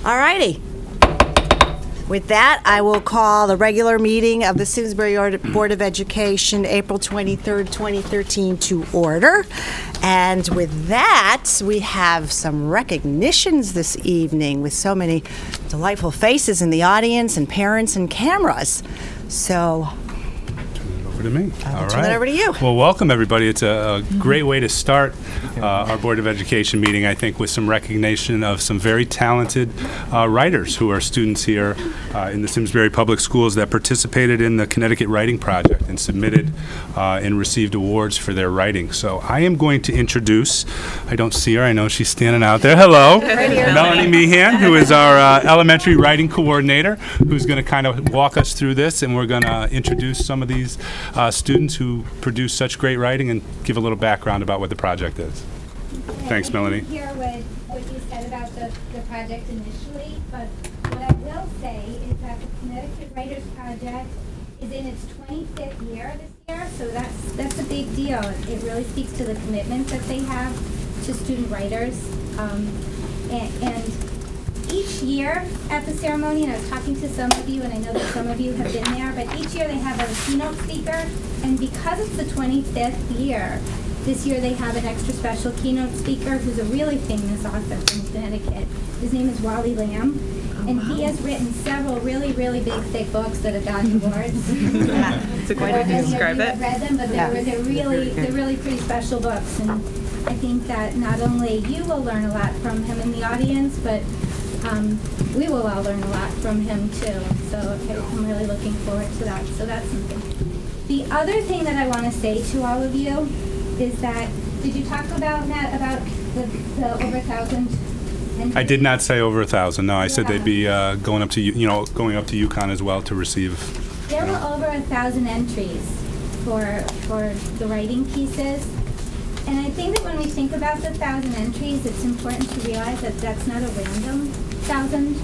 All righty. With that, I will call the regular meeting of the Simsbury Board of Education, April 23rd, 2013, to order. And with that, we have some recognitions this evening with so many delightful faces in the audience and parents and cameras. So To me. I'll turn it over to you. Well, welcome everybody. It's a great way to start our Board of Education meeting, I think, with some recognition of some very talented writers who are students here in the Simsbury Public Schools that participated in the Connecticut Writing Project and submitted and received awards for their writing. So I am going to introduce, I don't see her, I know she's standing out there. Hello. Melanie Meehan, who is our elementary writing coordinator, who's going to kind of walk us through this, and we're going to introduce some of these students who produce such great writing and give a little background about what the project is. Thanks, Melanie. I didn't hear what you said about the project initially, but what I will say is that the Connecticut Writers Project is in its 25th year this year, so that's a big deal. It really speaks to the commitment that they have to student writers. And each year at the ceremony, and I was talking to some of you, and I know that some of you have been there, but each year they have a keynote speaker, and because it's the 25th year, this year they have an extra special keynote speaker who's a really famous author from Connecticut. His name is Wally Lamb, and he has written several really, really big, thick books that have gotten awards. It's a great way to describe it. I've read them, but they're really pretty special books, and I think that not only you will learn a lot from him in the audience, but we will all learn a lot from him too. So I'm really looking forward to that. So that's something. The other thing that I want to say to all of you is that, did you talk about, Matt, about the over 1,000? I did not say over 1,000. No, I said they'd be going up to going up to UConn as well to receive. There were over 1,000 entries for the writing pieces. And I think that when we think about the 1,000 entries, it's important to realize that that's not a random 1,000.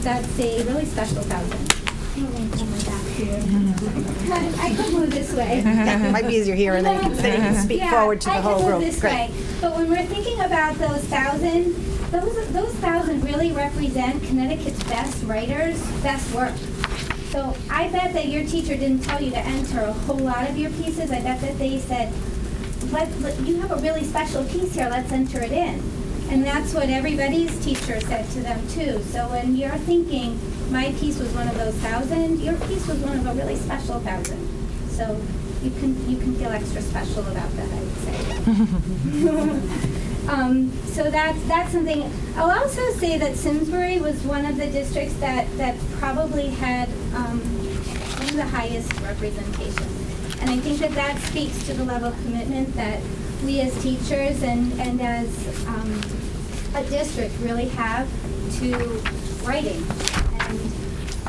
That's a really special 1,000. I'm going to come back here. I could move this way. It might be easier here, and then you can speak forward to the whole I group. could move this Great. way. But when we're thinking about those 1,000, those 1,000 really represent Connecticut's best writers' best work. So I bet that your teacher didn't tell you to enter a whole lot of your pieces. I bet that they said, you have a really special piece here, let's enter it in. And that's what everybody's teacher said to them too. So when you're thinking, my piece was one of those 1,000, your piece was one of a really special 1,000. So you can feel extra special about that, I would say. So that's something. I'll also say that Simsbury was one of the districts that probably had one of the highest representation. And I think that speaks to the level of commitment that we as teachers and as a district really have to writing. And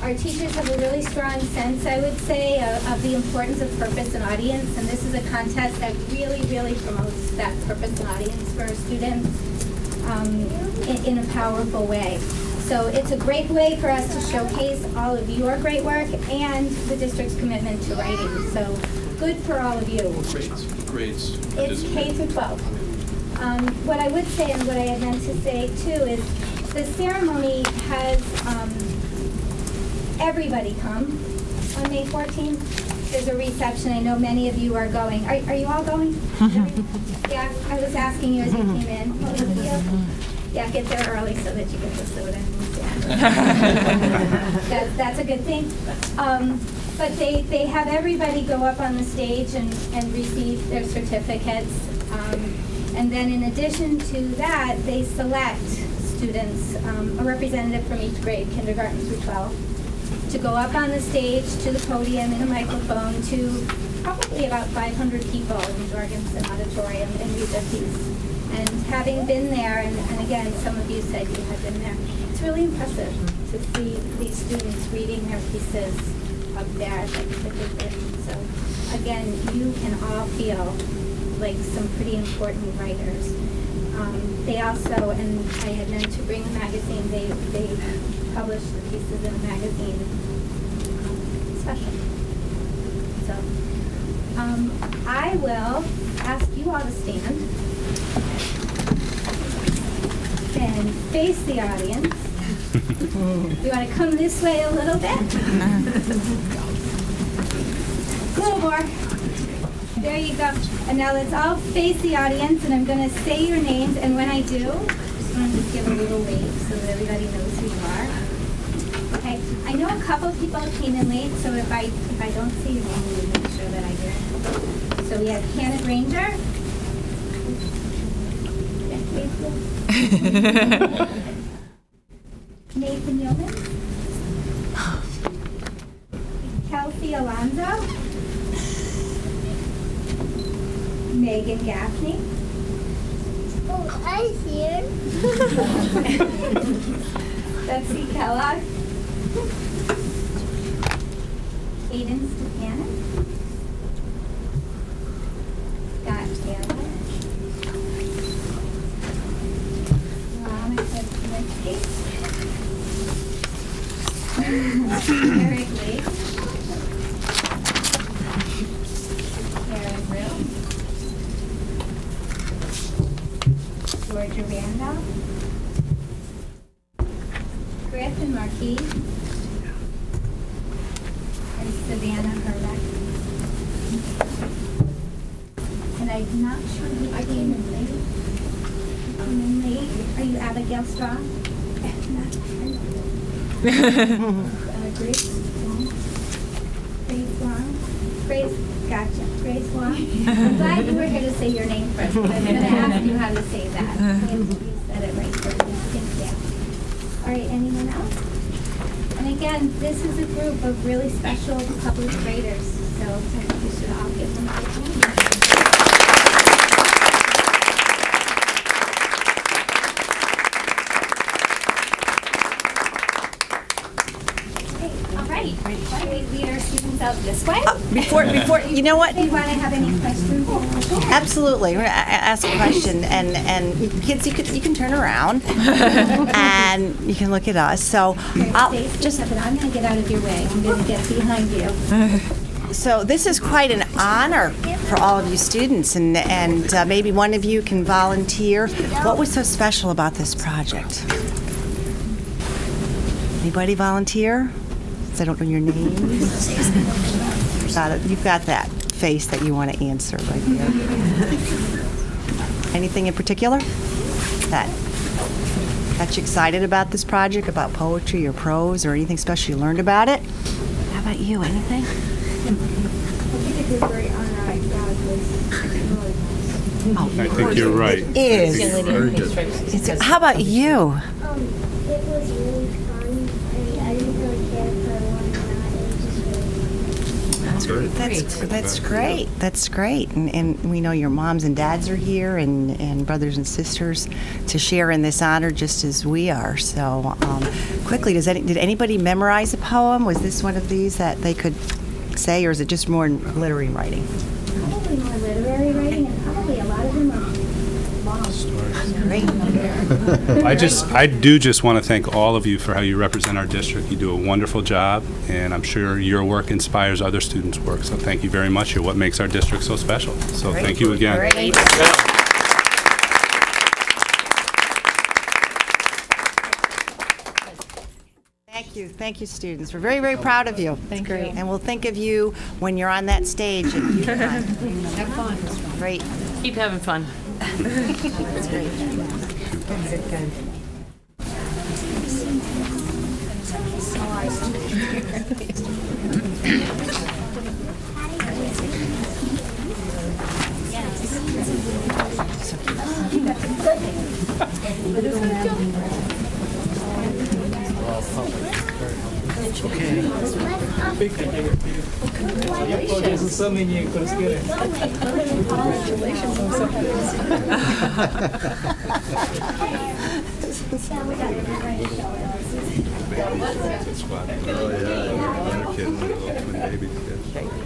our teachers have a really strong sense, I would say, of the importance of purpose and audience. And this is a contest that really, really promotes that purpose and audience for our students in a powerful way. So it's a great way for us to showcase all of your great work and the district's commitment to writing. So good for all of you. Grades. It's K through 12. What I would say, and what I had meant to say too, is the ceremony has everybody come on May 14th. There's a reception. I know many of you are going. Are you all going? Yeah, I was asking you as you came in. What was the deal? Yeah, get there early so that you get the soda and that's a good thing. But they have everybody go up on the stage and receive their certificates. And then in addition to that, they select students, a representative from each grade, kindergarten through 12, to go up on the stage to the podium in a microphone to probably about 500 people in the Jorgensen Auditorium and read their piece. And having been there, and again, some of you said you had been there, it's really impressive to see these students reading their pieces up there that they've written. So again, you can all feel like some pretty important writers. They also, and I had meant to bring a magazine, they publish the pieces in a magazine. Special. So I will ask you all to stand and face the audience. You want to come this way a little bit? A little more. There you go. And now let's all face the audience, and I'm going to say your names, and when I do, just want to just give a little wave so that everybody knows who you are. Okay. I know a couple people came in late, so if I don't see your name, we'll make sure that I do. So we have Hannah Granger. Nathan Yeoman. Kelsey Alonzo. Megan Gaffney. Oh, I'm here. Betsy Kellogg. Aiden Stepanin. Scott Taylor. Veronica Kaminsky. Eric Lake. Karen Brill. Georgia Randolph. Griffin Marquis. And Savannah Herbeck. And I'm not sure who came in late. Are you Abigail Strong? Grace Long. Grace Long. Grace, gotcha. Grace Long. I'm glad you were here to say your name first, but I'm going to ask you how to say that. You said it right first. Thank you. All right, anyone else? And again, this is a group of really special public graders, so I think we should all give them a big hand. All right. Why don't we lead our students out this way? Before, you know what? Do you want to have any questions? Absolutely. We're going to ask a question, and kids, you can turn around, and you can look at us. So, I'm going to get out of your way. I'm going to get behind you. So this is quite an honor for all of you students, and maybe one of you can volunteer. What was so special about this project? Anybody volunteer? 'Cause I don't know your name. Got it. You've got that face that you want to answer right there. Anything in particular that got you excited about this project, about poetry or prose or anything special you learned about it? How about you? Anything? I think you're right. How about you? It was really fun. I didn't really care for one or not. It was just really fun. That's great. And we know your moms and dads are here, and brothers and sisters to share in this honor just as we are. So quickly, did anybody memorize a poem? Was this one of these that they could say, or is it just more literary writing? Probably more literary writing, and probably a lot of them are long. Great. I do just want to thank all of you for how you represent our district. You do a wonderful job, and I'm sure your work inspires other students' work. So thank you very much. You're what makes our district so special. So thank you again. Great. Thank you, students. We're very, very proud of you. Thank you. And we'll think of you when you're on that stage at UConn. Have fun. Great. Keep having fun. That's great. Good.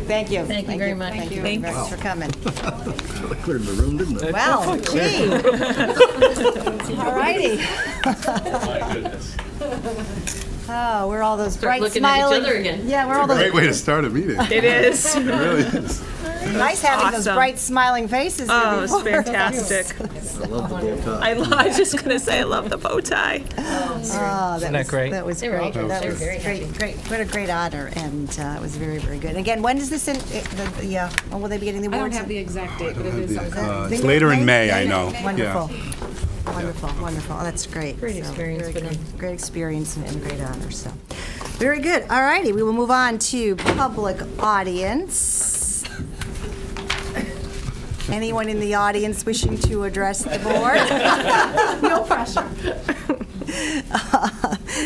Thank you. Thank you very much. Thank you very much for coming. Cleared the room, didn't it? Well, gee. All righty. My goodness. Oh, we're all those Start bright looking at each smiling. other again. Yeah, we're all those. Great way to start a meeting. It is. It really is. Nice having those awesome. bright, smiling faces here Oh, it was before. fantastic. I love the bow tie. I was just going to say, I love the bow tie. Oh, Isn't that great? That was They were great. all- That they were was very happy. great. What a great honor, and it was very, very good. Again, when is this in? When will they be getting the I don't awards? have the exact date, but it is. It's later in May, I know. Wonderful. Yeah. Wonderful. Oh, that's great. Great experience very for good. them. Great experience and great honor. So, very good. All righty, we will move on to public audience. Anyone in the audience wishing to address the board? No pressure.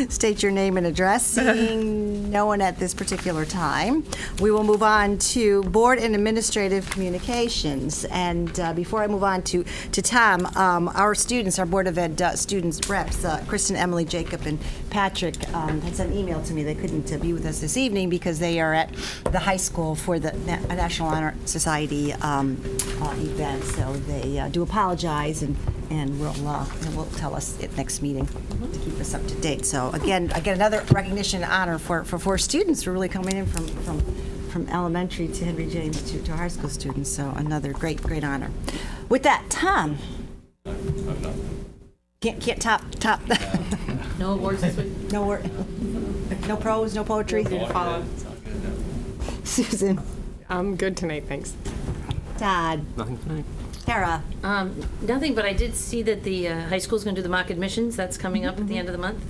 State your name and address. Seeing no one at this particular time, we will move on to board and administrative communications. And before I move on to Tom, our students, our Board of Ed students reps, Kristen, Emily, Jacob, and Patrick had sent an email to me. They couldn't be with us this evening because they are at the high school for the National Honor Society event. So they do apologize and will tell us at next meeting to keep us up to date. So again, I get another recognition and honor for 4 students who are really coming in from elementary to Henry James to high school students. So another great honor. With that, Tom. Can't top. No awards this week? No prose, no poetry. Susan. I'm good tonight, thanks. Todd. Nothing tonight. Tara. Nothing, but I did see that the high school's going to do the mock admissions. That's coming up at the end of the month.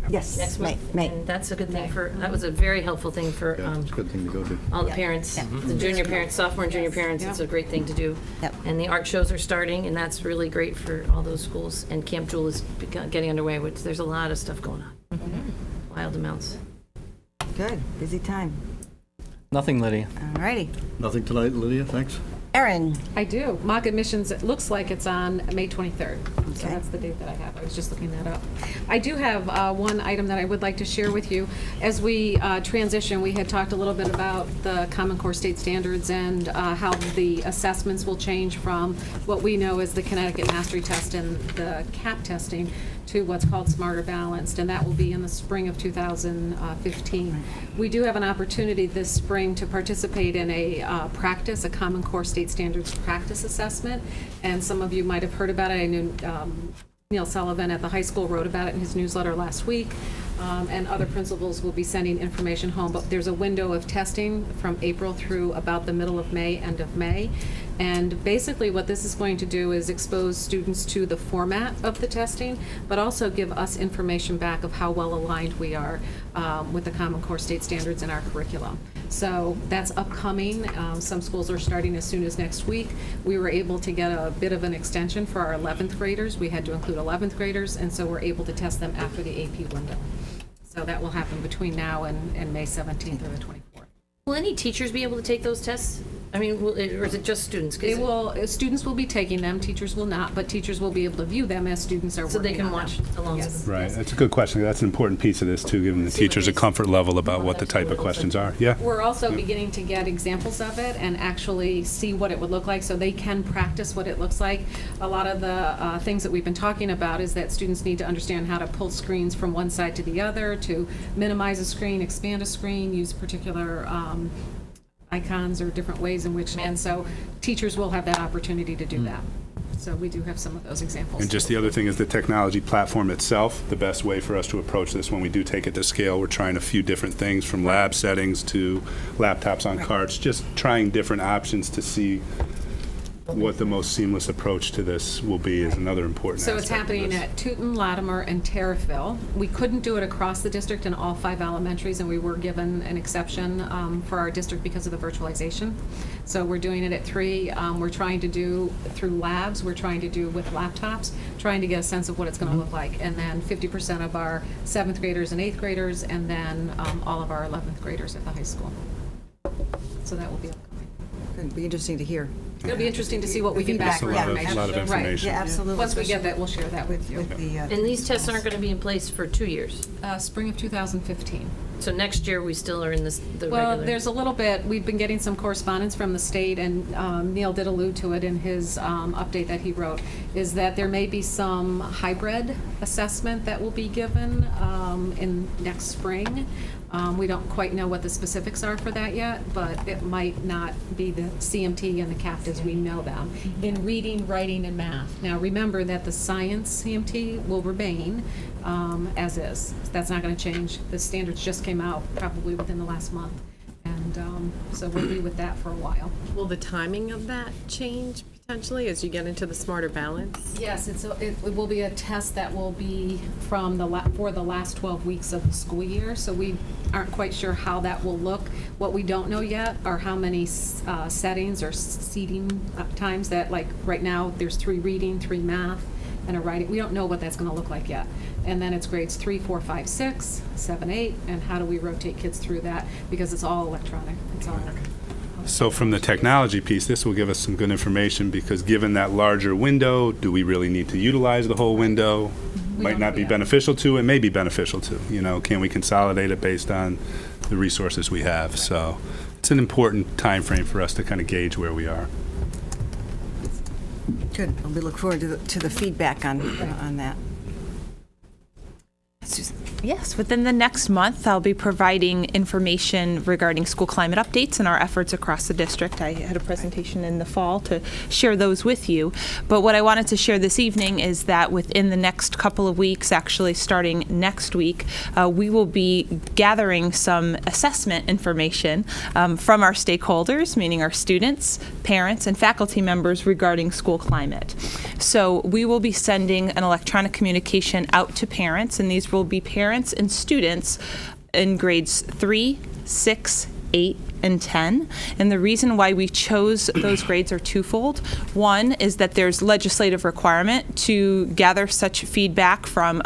Yes. Next month. May. And that's a good thing that was a very helpful thing for Yeah, it's a good thing to go to. all the parents, the junior parents, sophomore and junior parents. It's a great thing to do. Yep. And the art shows are starting, and that's really great for all those schools. And Camp Jewel is getting underway, which there's a lot of stuff going on. Wild amounts. Good. Busy time. Nothing, Lydia. All righty. Nothing tonight, Lydia, thanks. Erin. I do. Mock admissions, it looks like it's on May 23rd. So Okay. that's the date that I have. I was just looking that up. I do have one item that I would like to share with you. As we transition, we had talked a little bit about the Common Core State Standards and how the assessments will change from what we know as the Connecticut Mastery Test and the CAP testing to what's called Smarter Balanced, and that will be in the spring of 2015. We do have an opportunity this spring to participate in a practice, a Common Core State Standards practice assessment, and some of you might have heard about it. I knew Neil Sullivan at the high school wrote about it in his newsletter last week, and other principals will be sending information home. But there's a window of testing from April through about the middle of May, end of May. And basically what this is going to do is expose students to the format of the testing, but also give us information back of how well aligned we are with the Common Core State Standards in our curriculum. So that's upcoming. Some schools are starting as soon as next week. We were able to get a bit of an extension for our 11th graders. We had to include 11th graders, and so we're able to test them after the AP window. So that will happen between now and May 17th or the 24th. Will any teachers be able to take those tests? I mean, or is it just students? 'Cause They will, students will be taking them, teachers will not, but teachers will be able to view them as students are working So on they them. can watch along with Yes. them? Right, that's a good question. That's an important piece of this, too, giving the teachers a comfort level about what the type of questions are. Yeah? We're also beginning to get examples of it and actually see what it would look like so they can practice what it looks like. A lot of the things that we've been talking about is that students need to understand how to pull screens from one side to the other, to minimize a screen, expand a screen, use particular icons or different ways in which, and so teachers will have that opportunity to do that. So we do have some of those examples. And just the other thing is the technology platform itself, the best way for us to approach this when we do take it to scale, we're trying a few different things from lab settings to laptops on carts, just trying different options to see what the most seamless approach to this will be is another important So aspect it's of happening this. at Tooten, Latimer, and Terriffville. We couldn't do it across the district in all 5 elementaries, and we were given an exception for our district because of the virtualization. So we're doing it at 3. We're trying to do through labs. We're trying to do with laptops, trying to get a sense of what it's going to look like. And then 50% of our 7th graders and 8th graders, and then all of our 11th graders at the high school. So that will be upcoming. It'd be interesting to hear. It'll be interesting to see what we get Feedback, back for yeah. information. A lot of Right. information. Yeah, absolutely. Once we get that, we'll share that with you. With the, And these tests aren't going to be in place for 2 years. Spring of 2015. So next year, we still are in the Well, regular. there's a little bit, we've been getting some correspondence from the state, and Neil did allude to it in his update that he wrote, is that there may be some hybrid assessment that will be given in next spring. We don't quite know what the specifics are for that yet, but it might not be the CMT and the CAP as we know them in reading, writing, and math. Now, remember that the science CMT will remain as is. That's not going to change. The standards just came out probably within the last month. And so we'll be with that for a while. Will the timing of that change potentially as you get into the smarter balance? Yes, it will be a test that will be from for the last 12 weeks of the school year. So we aren't quite sure how that will look. What we don't know yet are how many settings or seating times that, like right now, there's 3 reading, 3 math, and a writing. We don't know what that's going to look like yet. And then it's grades 3, 4, 5, 6, 7, 8, and how do we rotate kids through that? Because it's all electronic. It's all. So from the technology piece, this will give us some good information, because given that larger window, do we really need to utilize the whole window? Might not be beneficial to, it may be beneficial to. Can we consolidate it based on the resources we have? So it's an important time frame for us to kind of gauge where we are. Good. We look forward to the feedback on that. Susan. Yes, within the next month, I'll be providing information regarding school climate updates and our efforts across the district. I had a presentation in the fall to share those with you. But what I wanted to share this evening is that within the next couple of weeks, actually starting next week, we will be gathering some assessment information from our stakeholders, meaning our students, parents, and faculty members regarding school climate. So we will be sending an electronic communication out to parents, and these will be parents and students in grades 3, 6, 8, and 10. And the reason why we chose those grades are twofold. One is that there's legislative requirement to gather such feedback from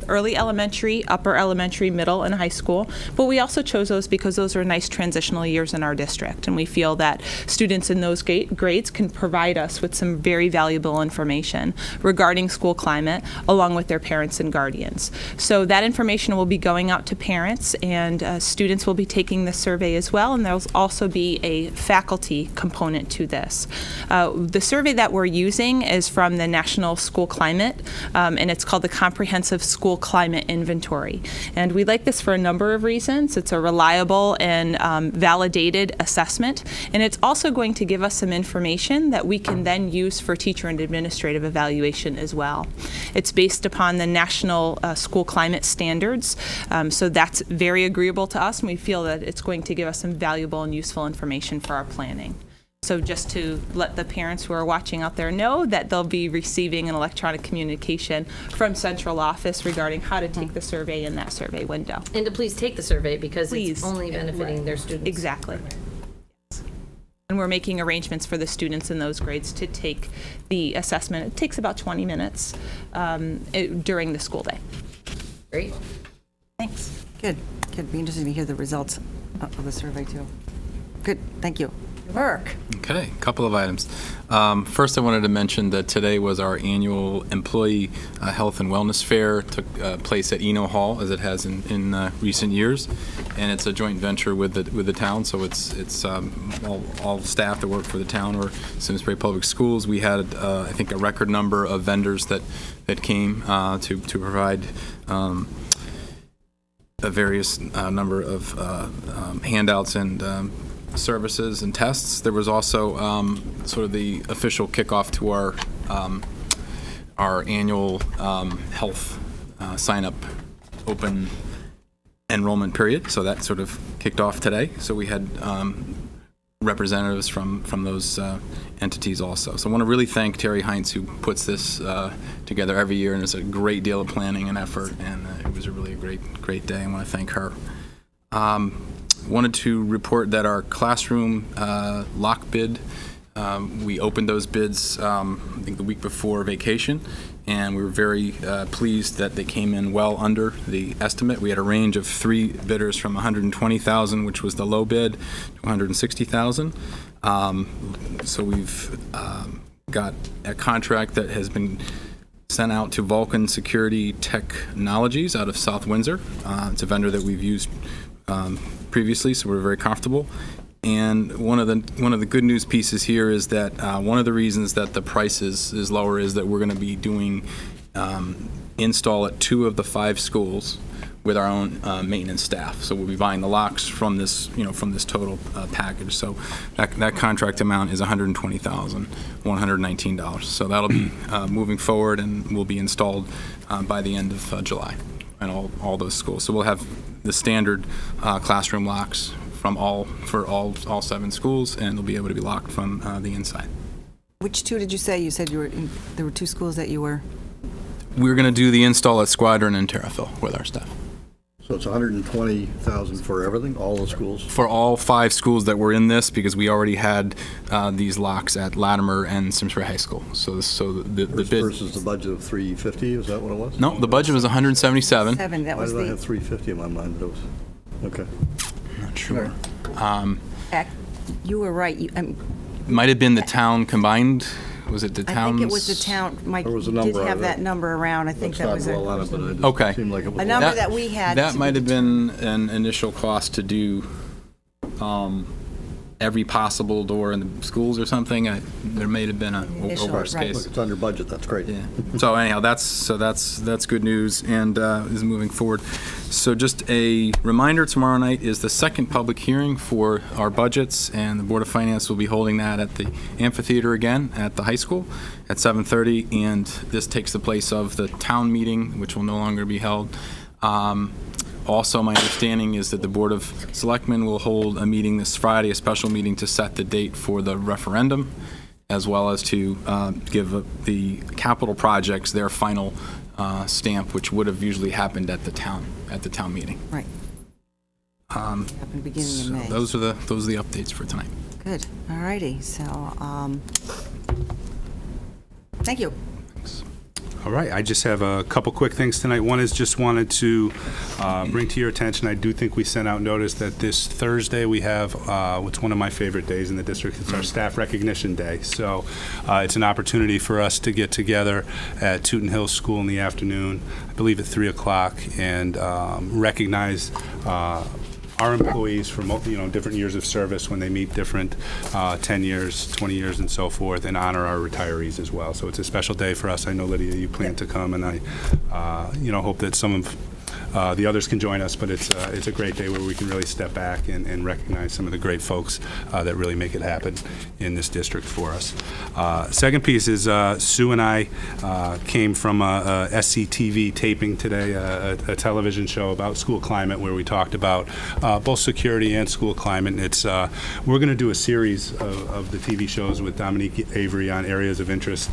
early elementary, upper elementary, middle, and high school. But we also chose those because those are nice transitional years in our district. And we feel that students in those grades can provide us with some very valuable information regarding school climate, along with their parents and guardians. So that information will be going out to parents, and students will be taking the survey as well. And there'll also be a faculty component to this. The survey that we're using is from the National School Climate, and it's called the Comprehensive School Climate Inventory. And we like this for a number of reasons. It's a reliable and validated assessment, and it's also going to give us some information that we can then use for teacher and administrative evaluation as well. It's based upon the National School Climate Standards, so that's very agreeable to us, and we feel that it's going to give us some valuable and useful information for our planning. So just to let the parents who are watching out there know that they'll be receiving an electronic communication from central office regarding how to take the survey in that survey window. And to please take the survey, because Please. it's only benefiting their students. Exactly. Yes. And we're making arrangements for the students in those grades to take the assessment. It takes about 20 minutes during the school day. Great. Thanks. Good. Be interesting to hear the results of the survey, too. Good. Thank you. Burke. Okay, a couple of items. First, I wanted to mention that today was our annual Employee Health and Wellness Fair. It took place at Eno Hall, as it has in recent years, and it's a joint venture with the town. So it's all staff that work for the town or Simsbury Public Schools. We had I think a record number of vendors that came to provide a various number of handouts and services and tests. There was also sort of the official kickoff to our annual health sign-up open enrollment period. So that sort of kicked off today. So we had representatives from those entities also. So I want to really thank Terry Heinz, who puts this together every year, and it's a great deal of planning and effort, and it was really a great day. I want to thank her. Wanted to report that our classroom lock bid, we opened those bids I think the week before vacation, and we were very pleased that they came in well under the estimate. We had a range of 3 bidders from $120,000, which was the low bid, to $160,000. So we've got a contract that has been sent out to Vulcan Security Technologies out of South Windsor. It's a vendor that we've used previously, so we're very comfortable. And one of the good news pieces here is that one of the reasons that the price is lower is that we're going to be doing install at 2 of the 5 schools, with our own maintenance staff. So we'll be buying the locks from this, from this total package. So that contract amount is $120,119. So that'll be moving forward and will be installed by the end of July in all those schools. So we'll have the standard classroom locks for all 7 schools, and they'll be able to be locked from the inside. Which two did you say? You said there were 2 schools that you were... We're going to do the install at Squadron and Terrafil with our staff. So it's $120,000 for everything, all the schools? For all 5 schools that were in this, because we already had these locks at Latimer and Simsbury High School. So the bid versus the budget of $350, is that what it was? No, the budget was $177. That Why was did I the... have $350 in my mind? That was, okay. Not sure. You were right. Might have been the town combined. Was it the I town's? think it was the town. Mike There was a did number have on that it. number around. I think Let's that was not dwell on it, but it just Okay. seemed like it was a number that we had. That to might be have been an initial cost to do every possible door in the schools or something. There may have been a worst right. case. Look, it's under budget, that's great. Yeah. So anyhow, that's good news and is moving forward. So just a reminder, tomorrow night is the second public hearing for our budgets, and the Board of Finance will be holding that at the amphitheater again at the high school at 7:30, and this takes the place of the town meeting, which will no longer be held. Also, my understanding is that the Board of Selectmen will hold a meeting this Friday, a special meeting to set the date for the referendum, as well as to give the capital projects their final stamp, which would have usually happened at the town meeting. Right. Happened beginning of May. Those are the updates for tonight. Good. All righty. So, thank you. All right, I just have a couple quick things tonight. One is just wanted to bring to your attention, I do think we sent out notice that this Thursday we have what's one of my favorite days in the district. It's our Staff Recognition Day. So it's an opportunity for us to get together at Tooten Hill School in the afternoon, I believe at 3 o'clock, and recognize our employees for different years of service when they meet different 10 years, 20 years, and so forth, and honor our retirees as well. So it's a special day for us. I know, Lydia, you plan to come, and I hope that some of the others can join us, but it's a great day where we can really step back and recognize some of the great folks that really make it happen in this district for us. Second piece is Sue and I came from a SCTV taping today, a television show about school climate where we talked about both security and school climate. And it's we're going to do a series of the TV shows with Dominique Avery on areas of interest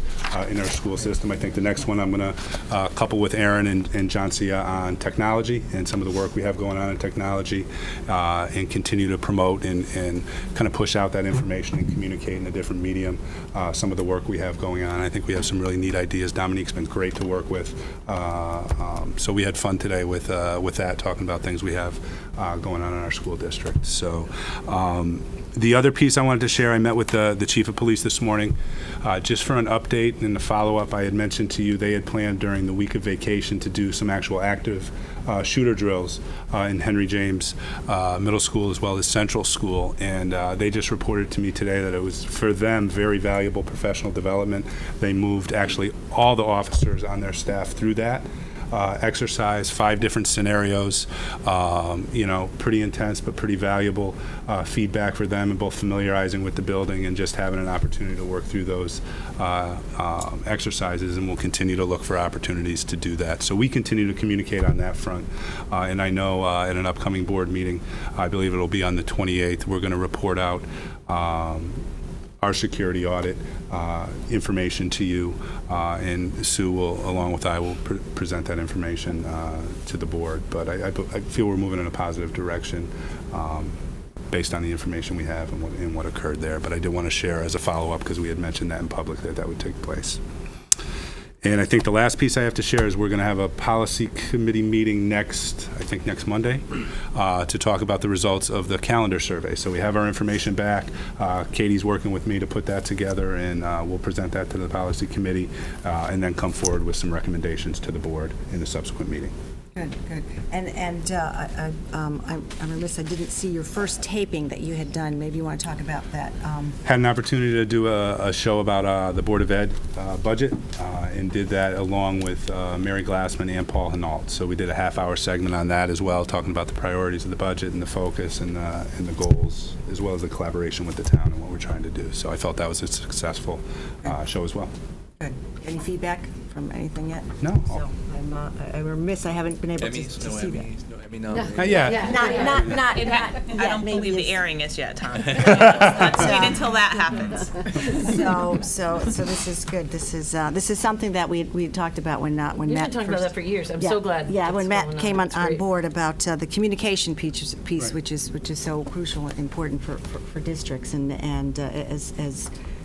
in our school system. I think the next one I'm going to couple with Aaron and John Cia on technology and some of the work we have going on in technology, and continue to promote and kind of push out that information and communicate in a different medium some of the work we have going on. I think we have some really neat ideas. Dominique's been great to work with. So we had fun today with that, talking about things we have going on in our school district. So the other piece I wanted to share, I met with the chief of police this morning just for an update and a follow-up. I had mentioned to you they had planned during the week of vacation to do some actual active shooter drills in Henry James Middle School as well as Central School, and they just reported to me today that it was, for them, very valuable professional development. They moved actually all the officers on their staff through that exercise, 5 different scenarios, pretty intense but pretty valuable feedback for them, and both familiarizing with the building and just having an opportunity to work through those exercises, and we'll continue to look for opportunities to do that. So we continue to communicate on that front, and I know at an upcoming board meeting, I believe it'll be on the 28th, we're going to report out our security audit information to you, and Sue will, along with I, will present that information to the board. But I feel we're moving in a positive direction based on the information we have and what occurred there. But I did want to share as a follow-up, because we had mentioned that in public that would take place. And I think the last piece I have to share is we're going to have a policy committee meeting next Monday, to talk about the results of the calendar survey. So we have our information back. Katie's working with me to put that together, and we'll present that to the policy committee, and then come forward with some recommendations to the board in the subsequent meeting. Good, good. And I'm remiss, I didn't see your first taping that you had done. Maybe you want to talk about that. Had an opportunity to do a show about the Board of Ed budget, and did that along with Mary Glassman and Paul Hinault. So we did a half-hour segment on that as well, talking about the priorities of the budget and the focus and the goals, as well as the collaboration with the town and what we're trying to do. So I felt that was a successful show as well. Good. Any feedback from anything yet? No. So I'm remiss, I haven't been able to see that. Not yet. Not I yet. don't Maybe believe the it's- airing is yet, Tom. Let's wait until that happens. So this is good. This is something that we talked about when You've Matt been talking about first- that for years. I'm Yeah, so glad. Yeah, when that's Matt going came on It's great. board about the communication piece, Right. which is so crucial and important for districts, and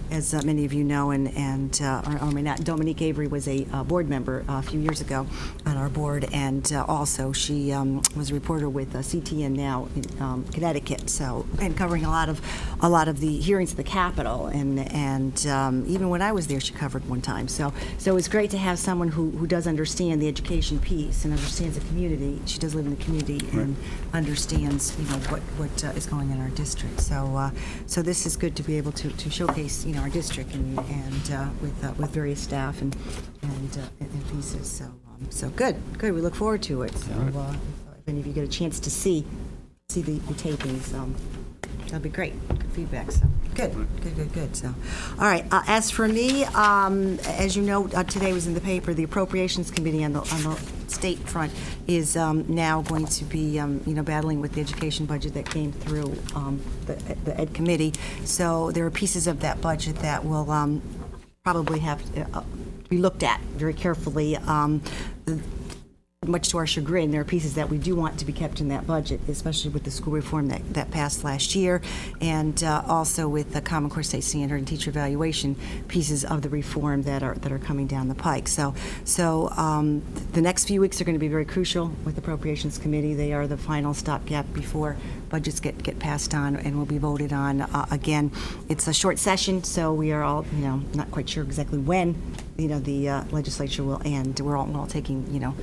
as many of you know, or may not, Dominique Avery was a board member a few years ago on our board, and also she was a reporter with CTN now in Connecticut, and covering a lot of the hearings at the Capitol, and even when I was there, she covered one time. So it's great to have someone who does understand the education piece and understands the community. She does live in the community and understands what is going on in our district. So this is good to be able to showcase our district and with various staff and pieces. So good. We look forward to it. So if any of you get a chance to see the tapings, that'd be great. Good feedback. So good. So, all right. As for me, as you know, today was in the paper. The Appropriations Committee on the state front is now going to be battling with the education budget that came through the Ed Committee. So there are pieces of that budget that will probably have to be looked at very carefully. Much to our chagrin, there are pieces that we do want to be kept in that budget, especially with the school reform that passed last year, and also with the Common Core State Standard and teacher evaluation pieces of the reform that are coming down the pike. So the next few weeks are going to be very crucial with the Appropriations Committee. They are the final stopgap before budgets get passed on and will be voted on again. It's a short session, so we are all not quite sure exactly when the legislature will end. We're all taking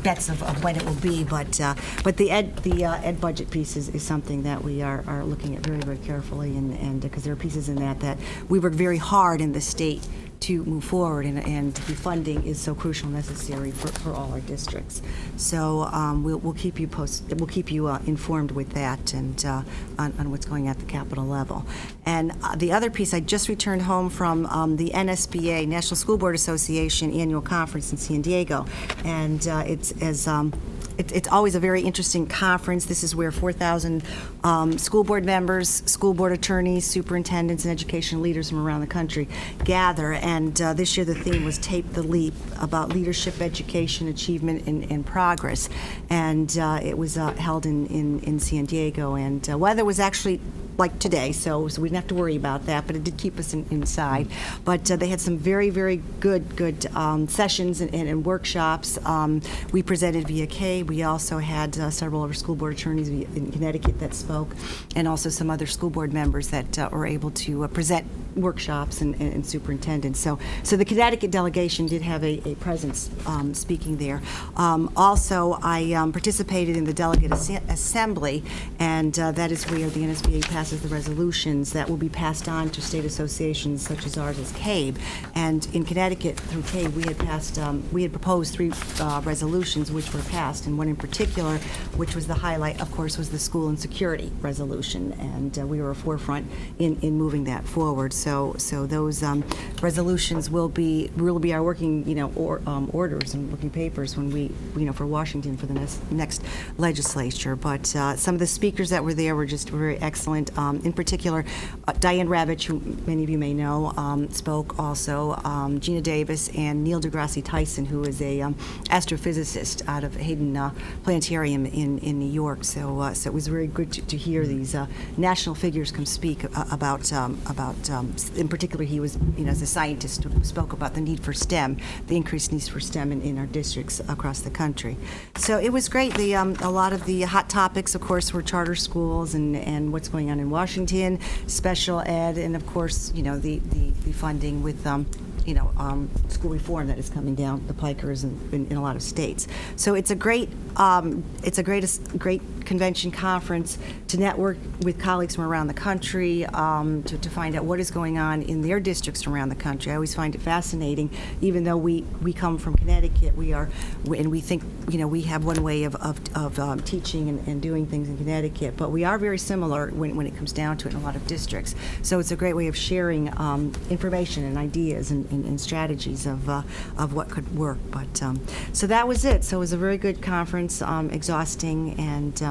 bets of when it will be, but the ed budget piece is something that we are looking at very, very carefully, and because there are pieces in that we work very hard in the state to move forward, and the funding is so crucial and necessary for all our districts. So we'll keep you posted. We'll keep you informed with that and on what's going at the Capitol level. And the other piece, I just returned home from the NSBA, National School Board Association annual conference in San Diego, and it's always a very interesting conference. This is where 4,000 school board members, school board attorneys, superintendents, and education leaders from around the country gather. And this year the theme was Tape the Leap, about leadership, education, achievement, and progress. And it was held in San Diego. And weather was actually like today, so we didn't have to worry about that, but it did keep us inside. But they had some very, very good sessions and workshops. We presented via K. We also had several other school board attorneys in Connecticut that spoke, and also some other school board members that were able to present workshops and superintendents. So the Connecticut delegation did have a presence speaking there. Also, I participated in the delegate assembly, and that is where the NSBA passes the resolutions that will be passed on to state associations such as ours as CABE. And in Connecticut, through CABE, we had proposed 3 resolutions which were passed, and one in particular, which was the highlight, of course, was the school insecurity resolution, and we were a forefront in moving that forward. So those resolutions will be our working orders and working papers when we for Washington for the next legislature. But some of the speakers that were there were just very excellent. In particular, Diane Ravitch, who many of you may know, spoke also. Gina Davis and Neil deGrasse Tyson, who is a astrophysicist out of Hayden Planetarium in New York. So it was very good to hear these national figures come speak about. In particular, he was, as a scientist, who spoke about the need for STEM, the increased needs for STEM in our districts across the country. So it was great. A lot of the hot topics, of course, were charter schools and what's going on in Washington, special ed, and of course, the funding with school reform that is coming down the pikers in a lot of states. So it's a great convention conference to network with colleagues from around the country, to find out what is going on in their districts around the country. I always find it fascinating, even though we come from Connecticut, and we think we have one way of teaching and doing things in Connecticut, but we are very similar when it comes down to it in a lot of districts. So it's a great way of sharing information and ideas and strategies of what could work. But so that was it. So it was a very good conference, exhausting, and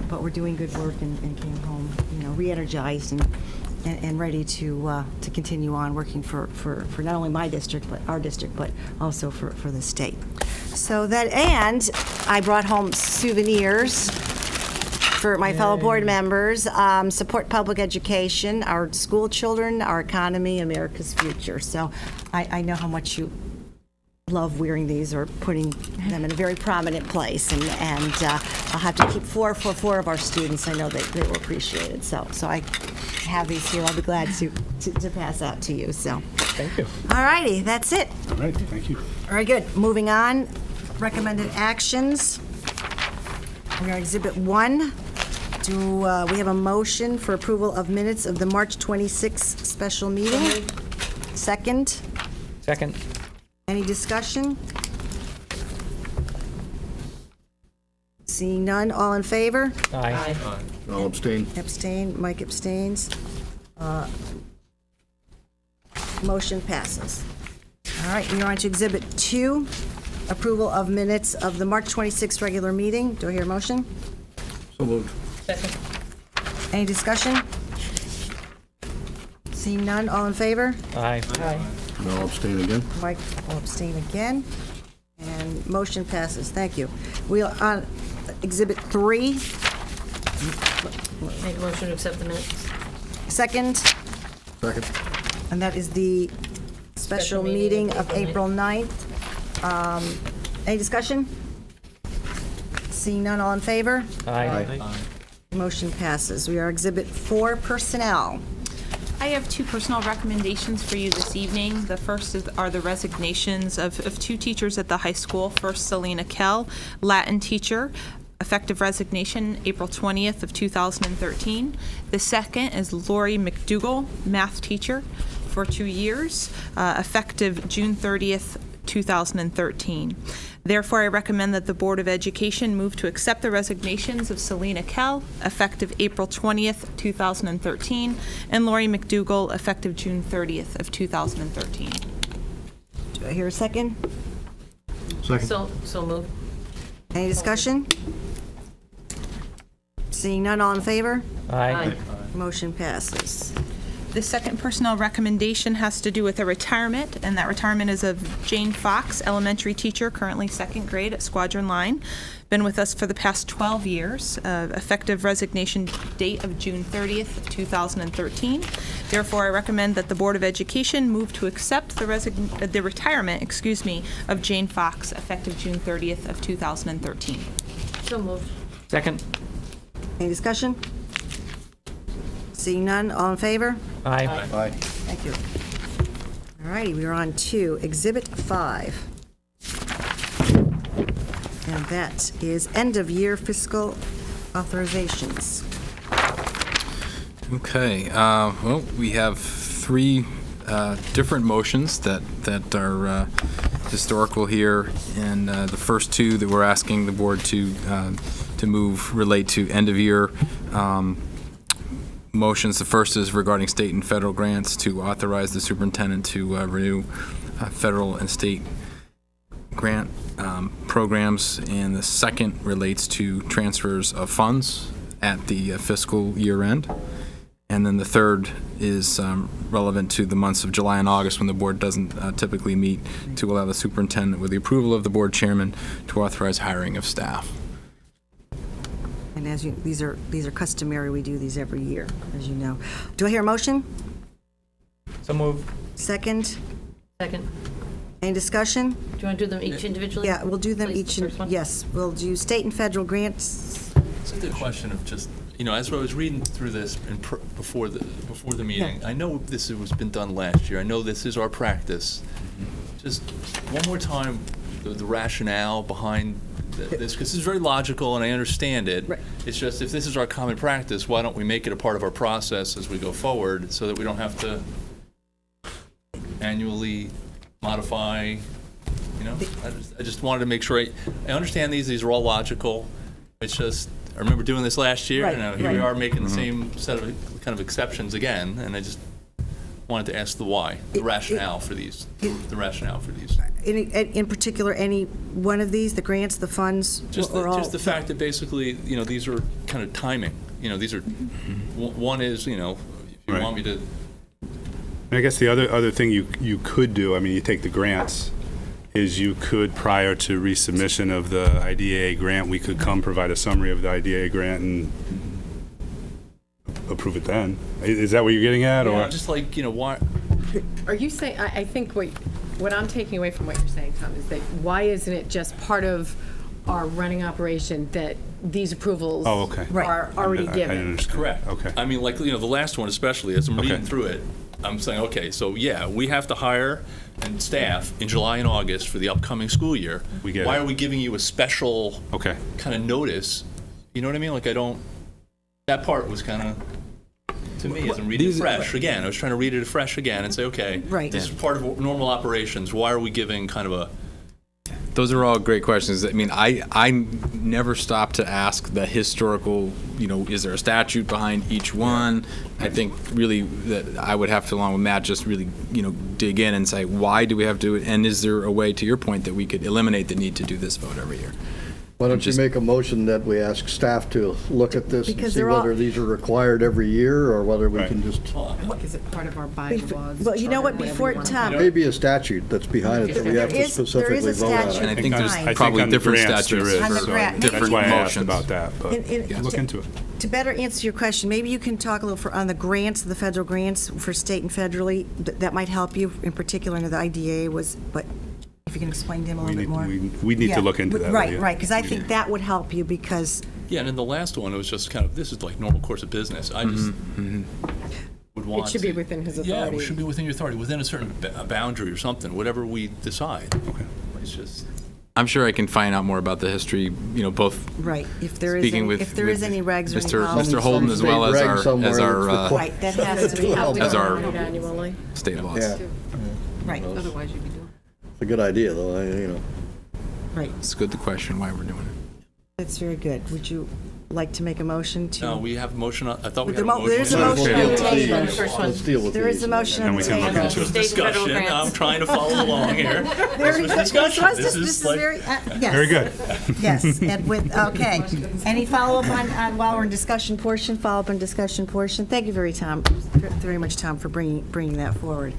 but we're doing good work and came home re-energized and ready to continue on working for not only my district, but our district, but also for the state. So and I brought home souvenirs for my fellow board members. Support public education, our school children, our economy, America's future. So I know how much you love wearing these or putting them in a very prominent place, and I'll have to keep four of our students. I know they will appreciate it. So I have these here. I'll be glad to pass out to you. So Thank you. all righty, that's it. All right, thank you. Very good. Moving on, recommended actions. We're going to Exhibit 1. We have a motion for approval of minutes of the March 26th special meeting? Second. Second. Any discussion? Seeing none, all in favor? Aye. I'll abstain. Abstain, Mike abstains. Motion passes. All right, we're on to Exhibit 2, approval of minutes of the March 26th regular meeting. Do I hear a motion? So moved. Second. Any discussion? Seeing none, all in favor? Aye. And I'll abstain again. Mike will abstain again, and motion passes. Thank you. We are on Exhibit 3. Make a motion to accept the minutes. Second, Second. and that is the special meeting of April 9th. Any discussion? Seeing none, all in favor? Aye. Motion passes. We are Exhibit 4, personnel. I have two personal recommendations for you this evening. The first are the resignations of two teachers at the high school. First, Selena Kell, Latin teacher, effective resignation April 20th of 2013. The second is Lori McDougall, math teacher for 2 years, effective June 30th, 2013. Therefore, I recommend that the Board of Education move to accept the resignations of Selena Kell, effective April 20th, 2013, and Lori McDougall, effective June 30th of 2013. Do I hear a second? Second. So moved. Any discussion? Seeing none, all in favor? Aye. Motion passes. The second personnel recommendation has to do with a retirement, and that retirement is of Jane Fox, elementary teacher, currently second grade at Squadron Line. Been with us for the past 12 years, effective resignation date of June 30th, of 2013. Therefore, I recommend that the Board of Education move to accept the retirement, of Jane Fox, effective June 30th of 2013. So moved. Second. Any discussion? Seeing none, all in favor? Aye. Aye. Thank you. All righty, we are on to Exhibit 5. And that is end-of-year fiscal authorizations. Okay, well, we have three different motions that are historical here, and the first two that we're asking the board to move relate to end-of-year motions. The first is regarding state and federal grants to authorize the superintendent to renew federal and state grant programs, and the second relates to transfers of funds at the fiscal year end. And then the third is relevant to the months of July and August, when the board doesn't typically meet, to allow the superintendent, with the approval of the board chairman, to authorize hiring of staff. And as you, these are customary, we do these every year, as you know. Do I hear a motion? So moved. Second? Second. Any discussion? Do you want to do them each individually? Yeah, we'll do them Please, each, the first one. yes, we'll do state and federal grants. Is it a question of just as I was reading through this before the meeting, I know this has been done last year. I know this is our practice. Just one more time, the rationale behind this, because this is very logical and I understand it. Right. It's just, if this is our common practice, why don't we make it a part of our process as we go forward so that we don't have to annually modify, I just wanted to make sure, I understand these are all logical. It's just, I remember doing this last year, Right, and here right. we are making the same set of kind of exceptions again, and I just wanted to ask the why, the rationale for these. In particular, any one of these, the grants, the funds, Just or all? the fact that basically, these are kind of timing. These are, one is, if you Right. want me to, And I guess the other thing you could do, I mean, you take the grants, is you could, prior to resubmission of the IDEA grant, we could come provide a summary of the IDEA grant and approve it then. Is that what you're getting at, or? just like, why, Are you saying, I think what I'm taking away from what you're saying, Tom, is that why isn't it just part of our running operation that these approvals Oh, okay. are already I given? understand. correct. Okay. I mean, like, the last one especially, as I'm Okay. reading through it, I'm saying, okay, so yeah, we have to hire and staff in July and August for the upcoming school year. We get Why it. are we giving you a special Okay. kind of notice? You know what I mean? Like, that part was kind of, to me, as I'm reading it fresh, again, I was trying to read it fresh again and say, okay, Right. this is part of normal operations. Why are we giving kind of a, Those are all great questions. I mean, I never stop to ask the historical, is there a statute behind each one? I think really that I would have to, along with Matt, just really, dig in and say, why do we have to do it? And is there a way, to your point, that we could eliminate the need to do this vote every year? Why don't you Just- make a motion that we ask staff to look at this and Because see they're all- whether these are required every year, or whether we Right. can just, Is it part of our bylaws? Well, you know what, charter, before, whatever you Tom, maybe a statute that's behind it that we There have to is a specifically vote on. statute. And I think there's I think probably on the different grants there statutes is, On the for grant, That's different why I asked motions. about that, but look into it. To better answer your question, maybe you can talk a little on the grants, the federal grants for state and federally. That might help you, in particular, in the IDA but if you can explain to him a little bit more. We need Yeah, to look into that. Right, yeah. right, because I think that would help you, because, yeah, and then the last one, it was just kind of, this is like normal course of business. I just would want It should be to- within his Yeah, authority. it should be within your authority, within a certain boundary or something, whatever we decide. Okay. It's just, I'm sure I can find out more about the history, both right, if there is, speaking any- with if there is any regs or any Mr. policies. Mr. Holden, as well as Some state reg our, somewhere as our that's required. Right, that has to be, as our Annually. state laws. Yeah, right, Otherwise, you'd be doing. it's a good idea, though, right. It's good to question why we're doing it. That's very good. Would you like to make a motion to? no, we have a motion, I thought we With had the a motion. there's a Let's motion deal on the with these. table. First one. Let's deal with There is these. a motion on And the we can look table. into This was State and federal discussion, grants. I'm trying to follow along here. Very This was good. discussion. This is like- very, yes. Very good. Yes, and with, okay. Any follow-up on, while we're in discussion portion, follow-up on discussion portion? Thank you very much, Tom, for bringing that forward.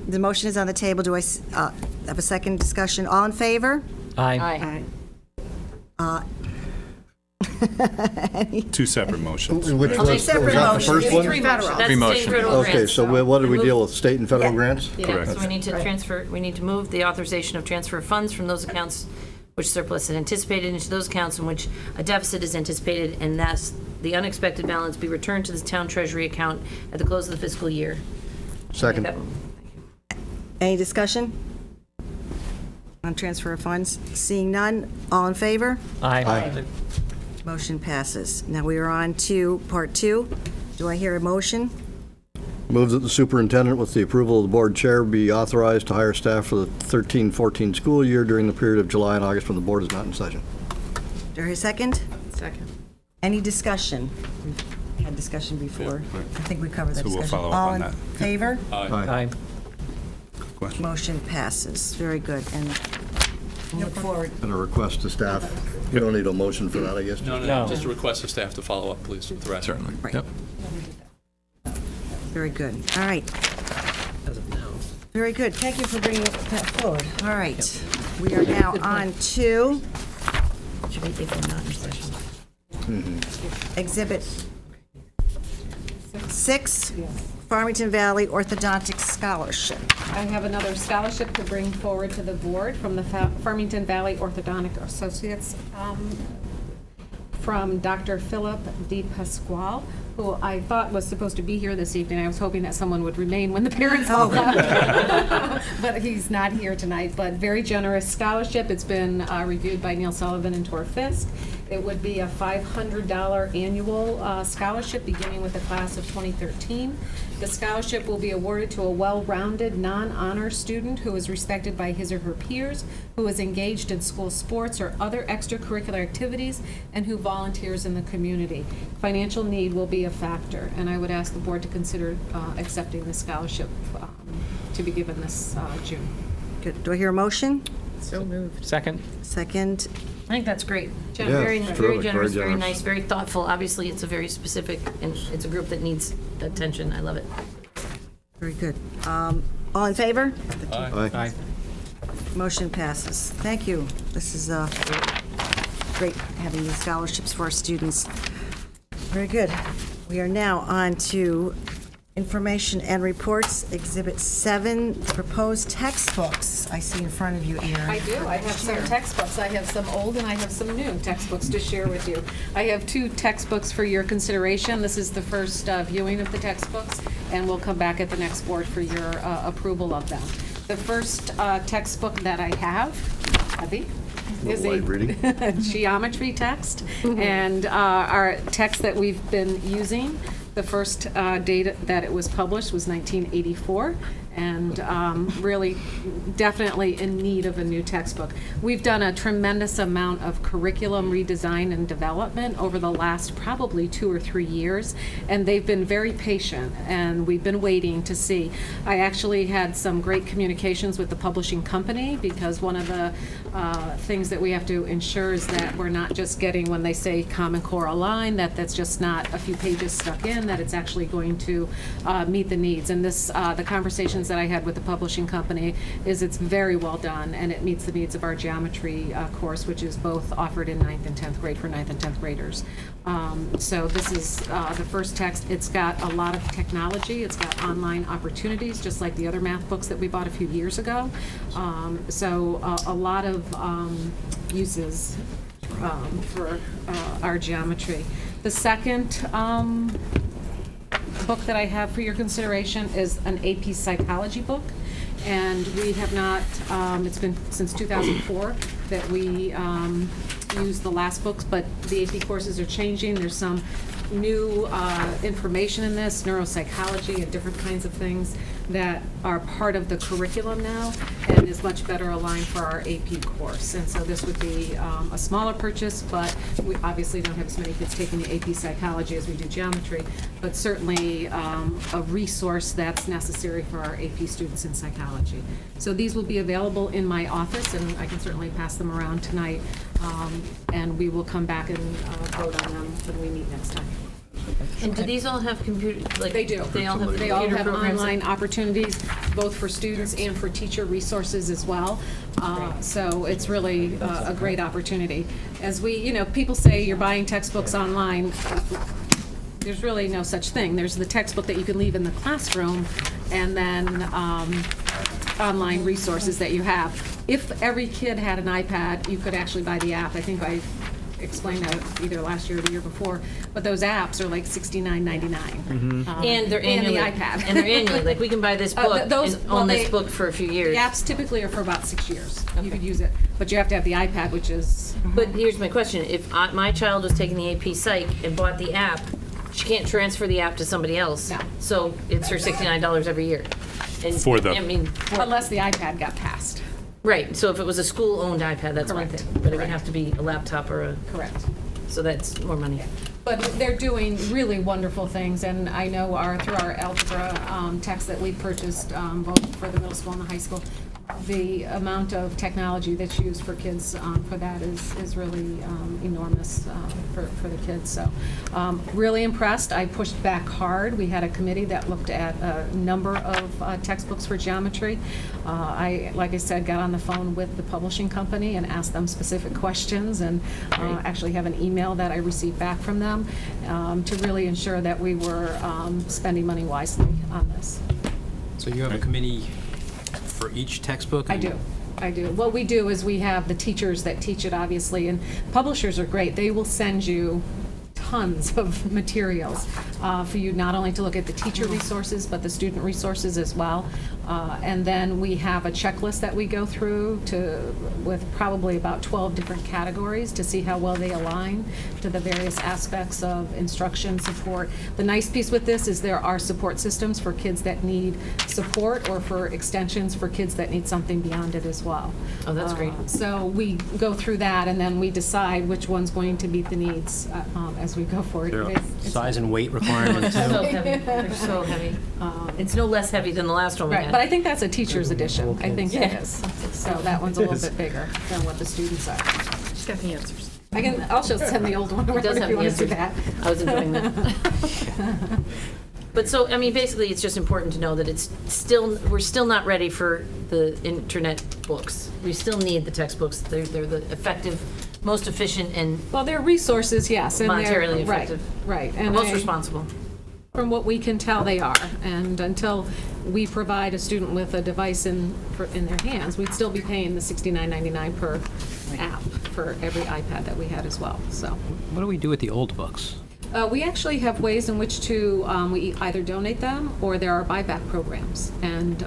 The motion is on the table. Do I have a second discussion? All in favor? Aye. Two separate motions. Which right? was, was separate that the motions. first one? That's Three state and motions. federal Okay, grants. so what did we deal with, state and federal grants? Yeah, Correct. so we need to move the authorization of transfer of funds from those accounts which surplus is anticipated into those accounts in which a deficit is anticipated, and thus the unexpected balance be returned to the town treasury account at the close of the fiscal year. Second. Any discussion on transfer of funds? Seeing none, all in favor? Aye. Motion passes. Now we are on to Part 2. Do I hear a motion? Move that the superintendent, with the approval of the board chair, be authorized to hire staff for the 13-14 school year during the period of July and August when the board is not in session. Do I hear a second? Second. Any discussion? We had discussion before. I think we covered that So we'll discussion. follow up on that. All in favor? Aye. Question. Motion passes. Very good. And look forward. And a request to staff. You don't need a motion for that, I guess. No, No. just a request of staff to follow up, please, with the rest. Certainly. Right. Yep. Very good. All right. Very good. Thank you for bringing that forward. All right. We are now on to Should be if we're not in session. Exhibit 6, Farmington Valley Orthodontic Scholarship. I have another scholarship to bring forward to the board from the Farmington Valley Orthodontic Associates from Dr. Philip D. Pasquale, who I thought was supposed to be here this evening. I was hoping that someone would remain when the parents all left. But he's not here tonight. But very generous scholarship. It's been reviewed by Neil Sullivan and Tor Fisk. It would be a $500 annual scholarship beginning with the class of 2013. The scholarship will be awarded to a well-rounded, non-honor student who is respected by his or her peers, who is engaged in school sports or other extracurricular activities, and who volunteers in the community. Financial need will be a factor, and I would ask the board to consider accepting the scholarship to be given this June. Good. Do I hear a motion? So moved. Second. Second. I think that's great. Yeah, Very, it's very terrific, generous, very very generous. nice, very thoughtful. Obviously, it's a very specific, and it's a group that needs attention. I love it. Very good. All in favor? Aye. Motion passes. Thank you. This is great having these scholarships for our students. Very good. We are now on to information and reports, Exhibit 7, proposed textbooks. I see in front of you, Erin. I do. I have some textbooks. I have some old and I have some new textbooks to share with you. I have 2 textbooks for your consideration. This is the first viewing of the textbooks, and we'll come back at the next board for your approval of them. The first textbook that I have, Abby, is Light reading. a geometry text, and our text that we've been using. The first date that it was published was 1984, and really definitely in need of a new textbook. We've done a tremendous amount of curriculum redesign and development over the last probably 2 or 3 years, and they've been very patient, and we've been waiting to see. I actually had some great communications with the publishing company, because one of the things that we have to ensure is that we're not just getting, when they say Common Core Align, that's just not a few pages stuck in, that it's actually going to meet the needs. And this, the conversations that I had with the publishing company, is it's very well done, and it meets the needs of our geometry course, which is both offered in 9th and 10th grade for 9th and 10th graders. So this is the first text. It's got a lot of technology. It's got online opportunities, just like the other math books that we bought a few years ago. So a lot of uses for our geometry. The second book that I have for your consideration is an AP psychology book, and we have not, it's been since 2004 that we used the last books, but the AP courses are changing. There's some new information in this, neuropsychology and different kinds of things that are part of the curriculum now and is much better aligned for our AP course. And so this would be a smaller purchase, but we obviously don't have as many kids taking the AP psychology as we do geometry, but certainly a resource that's necessary for our AP students in psychology. So these will be available in my office, and I can certainly pass them around tonight, and we will come back and vote on them when we meet next time. And do these all have computer, like? They do. They all have They all computer have programs? online opportunities, both for students and for teacher resources as well. So it's really a great opportunity. As we, people say you're buying textbooks online. There's really no such thing. There's the textbook that you can leave in the classroom, and then online resources that you have. If every kid had an iPad, you could actually buy the app. I think I explained that either last year or the year before, but those apps are like $69.99. And they're annually. And the iPad. And they're annually, like, we can buy this book and own this book for a few years. The apps typically are for about 6 years. You could use it, but you have to have the iPad, which is. But here's my question, if my child was taking the AP Psych and bought the app, she can't transfer the app to somebody else. No. So it's her $69 every year. And, For the- I mean, Unless the iPad got passed. right, so if it was a school-owned iPad, that's one Correct. thing. But it would Correct. have to be a laptop or a, Correct. so that's more money. But they're doing really wonderful things, and I know through our algebra text that we purchased, both for the middle school and the high school, the amount of technology that's used for kids for that is really enormous for the kids. So really impressed. I pushed back hard. We had a committee that looked at a number of textbooks for geometry. Like I said, got on the phone with the publishing company and asked them specific questions, and actually have an email that I received back from them to really ensure that we were spending money wisely on this. So you have a committee for each textbook? I do. I do. What we do is we have the teachers that teach it, obviously, and publishers are great. They will send you tons of materials for you not only to look at the teacher resources, but the student resources as well. And then we have a checklist that we go through with probably about 12 different categories to see how well they align to the various aspects of instruction support. The nice piece with this is there are support systems for kids that need support or for extensions for kids that need something beyond it as well. Oh, that's great. So we go through that and then we decide which one's going to meet the needs as we go forward. It's- Size and weight requirements. So heavy. They're so heavy. It's no less heavy than the last one we Right, had. but I think that's a teacher's edition. I think it is. So that one's a little bit bigger than what the students are. She's got the answers. I'll just send the old one around does if have you the want to do that. answers. I was enjoying that. But so, I mean, basically, it's just important to know that we're still not ready for the internet books. We still need the textbooks. They're the effective, most efficient, and Well, they're resources, yes. And they're- monetarily effective. Right. and most responsible. From what we can tell, they are. And until we provide a student with a device in their hands, we'd still be paying the $69.99 per app for every iPad that we had as well, so. What do we do with the old books? We actually have ways in which to, we either donate them or there are buyback programs. And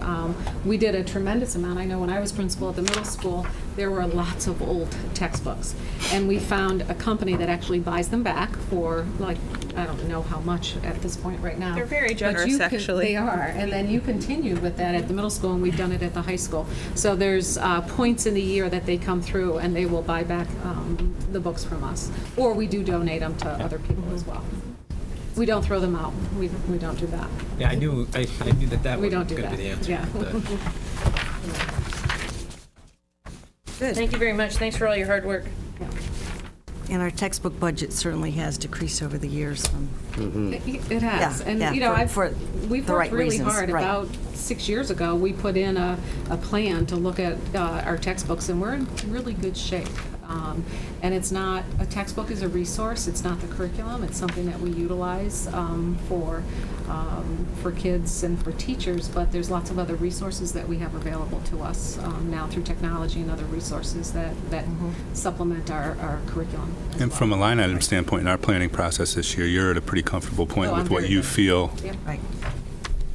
we did a tremendous amount. I know when I was principal at the middle school, there were lots of old textbooks. And we found a company that actually buys them back for, like, I don't know how much at this point right now. They're very But generous, you can- actually. They are. And then you continue with that at the middle school, and we've done it at the high school. So there's points in the year that they come through, and they will buy back the books from us. Or we do donate them to other people as well. We don't throw them out. We don't do that. Yeah, I knew that We was don't do going to that. be the answer. Yeah. Good. Thank you very much. Thanks for all your hard work. And our textbook budget certainly has decreased over the years. It has. Yeah, And, yeah, you know, for we've the worked right really reasons, hard. right. About 6 years ago, we put in a plan to look at our textbooks, and we're in really good shape. And it's not, a textbook is a resource, it's not the curriculum, it's something that we utilize for kids and for teachers, but there's lots of other resources that we have available to us now through technology and other resources that supplement our curriculum. as And well. from a line item standpoint, in our planning process this year, you're at a pretty comfortable point Oh, I'm with what very you good. feel Yep. Right.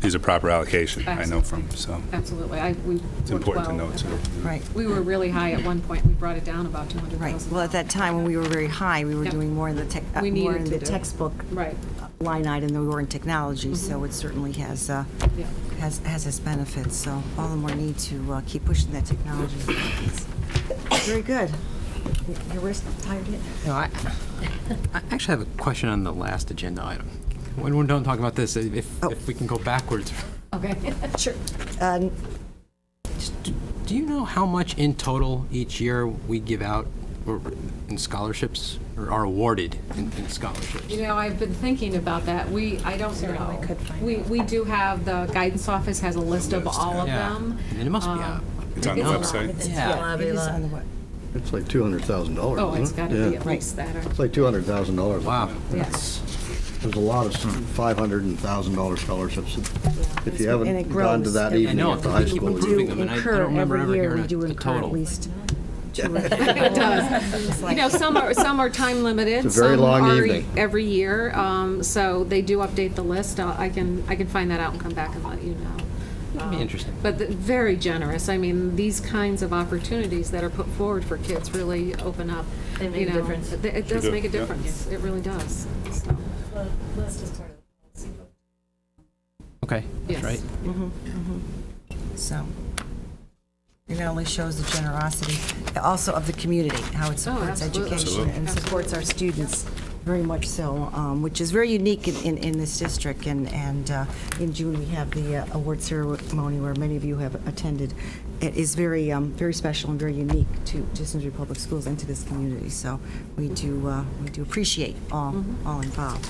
is a proper allocation, I know from, Absolutely. so Absolutely. We it's worked important to well. know, too. Right. We were really high at one point. We brought it down about 200,000. Right. Well, at that time, when we were very high, we were Yep. doing more in the We more needed in to the do. textbook Right. line item than we were in technology, so it certainly has Yeah. has its benefits. So all the more need to keep pushing that technology. Very good. Your wrist tired yet? No, I actually have a question on the last agenda item. When we don't talk about this, if we can go backwards. Okay. Sure. Do you know how much in total each year we give out in scholarships or are awarded in scholarships? You know, I've been thinking about that. I don't know. We do have, the guidance office has a list of all of Yeah. them. And it must be out. It's on the It's a lot. website. Yeah. It is on the web. It's like $200,000. Oh, it's isn't got it? to be Yeah. at least that. It's like $200,000. Wow. Yes. There's a lot of $500 and $1,000 scholarships. If you And it haven't gone to grows that every evening year. at the high We keep school. We improving do them, and I incur don't remember every ever year. hearing We do a incur at total. least It does. You know, some are time limited. It's a very some long are evening. every year. So they do update the list. I can find that out and come back and let you know. That'd be interesting. But very generous. I mean, these kinds of opportunities that are put forward for kids really open up. They make a difference. It does do, make a yeah. difference. It really does. So, Okay, Yes. that's right. so. It not only shows the generosity, also of the community, how it supports absolutely. education and supports our students, very much so, which is very unique in this district. And in June, we have the award ceremony where many of you have attended. It is very, very special and very unique to Simsbury Public Schools and to this community. So we do appreciate all involved.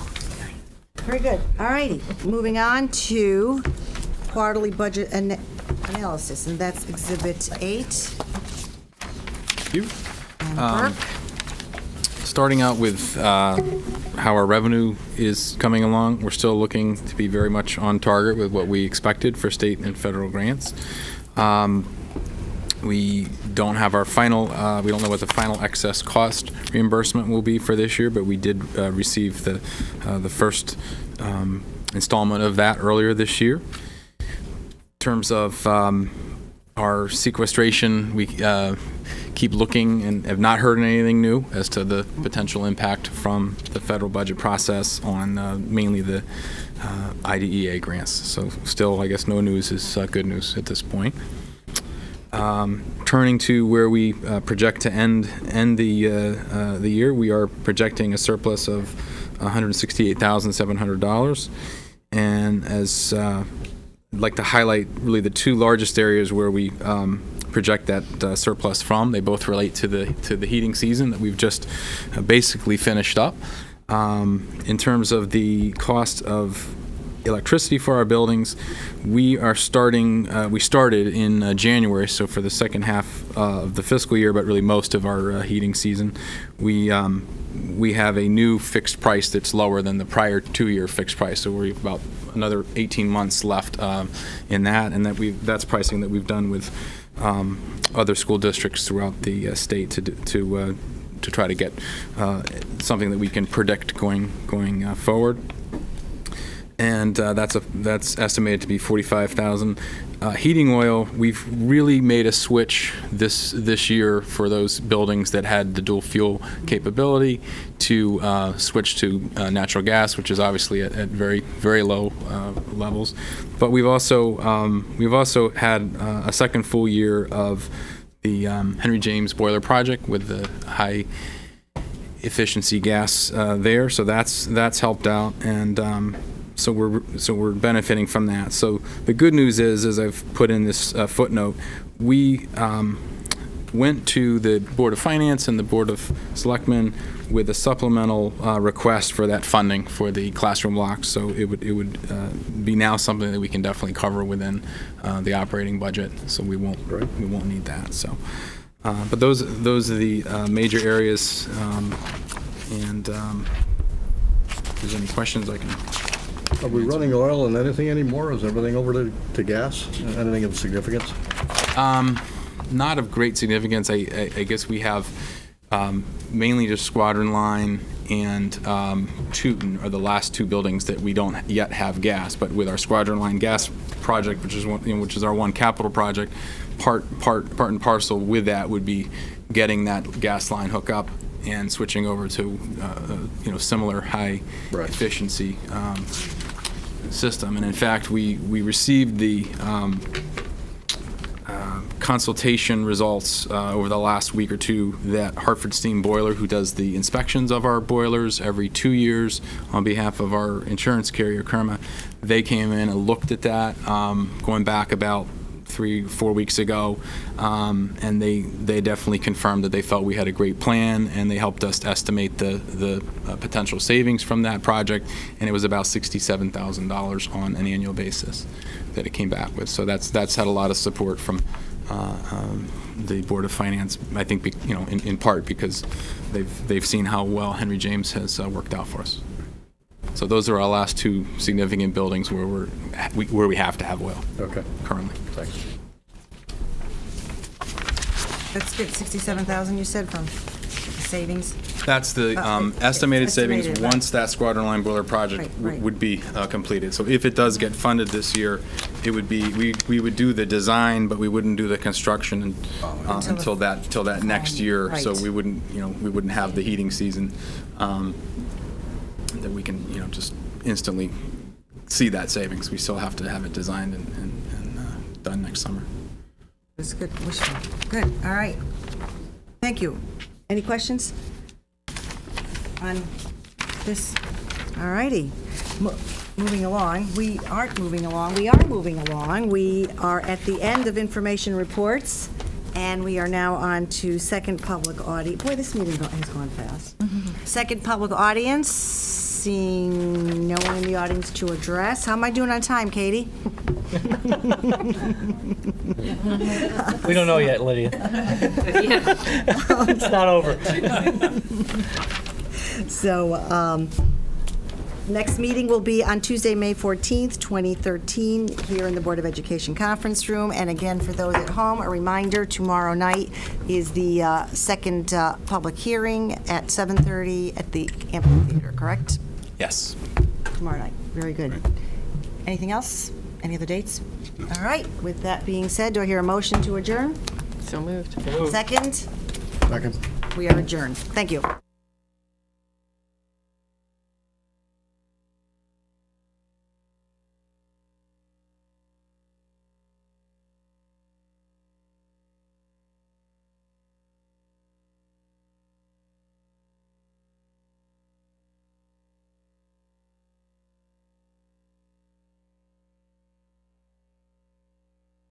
Very good. All righty, moving on to quarterly budget analysis, and that's Exhibit 8. You? And Burke. Starting out with how our revenue is coming along, we're still looking to be very much on target with what we expected for state and federal grants. We don't have our final, we don't know what the final excess cost reimbursement will be for this year, but we did receive the first installment of that earlier this year. In terms of our sequestration, we keep looking and have not heard anything new as to the potential impact from the federal budget process on mainly the IDEA grants. So still, I guess no news is good news at this point. Turning to where we project to end the year, we are projecting a surplus of $168,700. And as I'd like to highlight really the two largest areas where we project that surplus from. They both relate to the heating season that we've just basically finished up. In terms of the cost of electricity for our buildings, we started in January, so for the second half of the fiscal year, but really most of our heating season, we have a new fixed price that's lower than the prior 2-year fixed price. So we're about another 18 months left in that, and that's pricing that we've done with other school districts throughout the state to try to get something that we can predict going forward. And that's estimated to be $45,000. Heating oil, we've really made a switch this year for those buildings that had the dual fuel capability to switch to natural gas, which is obviously at very, very low levels. But we've also had a second full year of the Henry James boiler project with the high efficiency gas there, so that's helped out, and so we're benefiting from that. So the good news is, as I've put in this footnote, we went to the Board of Finance and the Board of Selectmen with a supplemental request for that funding for the classroom locks. So it would be now something that we can definitely cover within the operating budget. So we won't need that. So, but those are the major areas. And if there's any questions, I can. Are we running oil and anything anymore? Is everything over to gas? Anything of significance? Not of great significance. I guess we have mainly just Squadron Line and Tooten are the last two buildings that we don't yet have gas. But with our Squadron Line gas project, which is our one capital project, part and parcel with that would be getting that gas line hookup and switching over to similar high efficiency system. And in fact, we received the consultation results over the last week or two that Hartford Steam Boiler, who does the inspections of our boilers every 2 years on behalf of our insurance carrier, Kerma, they came in and looked at that going back about 3-4 weeks ago, and they definitely confirmed that they felt we had a great plan, and they helped us estimate the potential savings from that project, and it was about $67,000 on an annual basis that it came back with. So that's had a lot of support from the Board of Finance, I think, in part because they've seen how well Henry James has worked out for us. So those are our last two significant buildings where we have to have oil. Okay. Currently. Thanks. That's good. 67,000 you said from savings. That's the estimated savings right. once that Squadron Line boiler project would be completed. So if it does get funded this year, it would be we would do the design, but we wouldn't do the construction until that next year. Right. So we wouldn't have the heating season that we can just instantly see that savings. We still have to have it designed and done next summer. That's good. Wishful. Good. All right. Thank you. Any questions on this? All righty. Moving along. We aren't moving along. We are moving along. We are at the end of information reports, and we are now on to second public audience. Boy, this meeting has gone fast. Mm-hmm. Second public audience. Seeing no one in the audience to address. How am I doing on time, Katie? We don't know yet, Lydia. It's not over. So, Next meeting will be on Tuesday, May 14th, 2013, here in the Board of Education Conference Room. And again, for those at home, a reminder, tomorrow night is the second public hearing at 7:30 at the amphitheater, correct? Yes. Tomorrow night. Very good. Anything else? Any other dates? All right. With that being said, do I hear a motion to adjourn? So moved. Second? Second. We are adjourned. Thank you.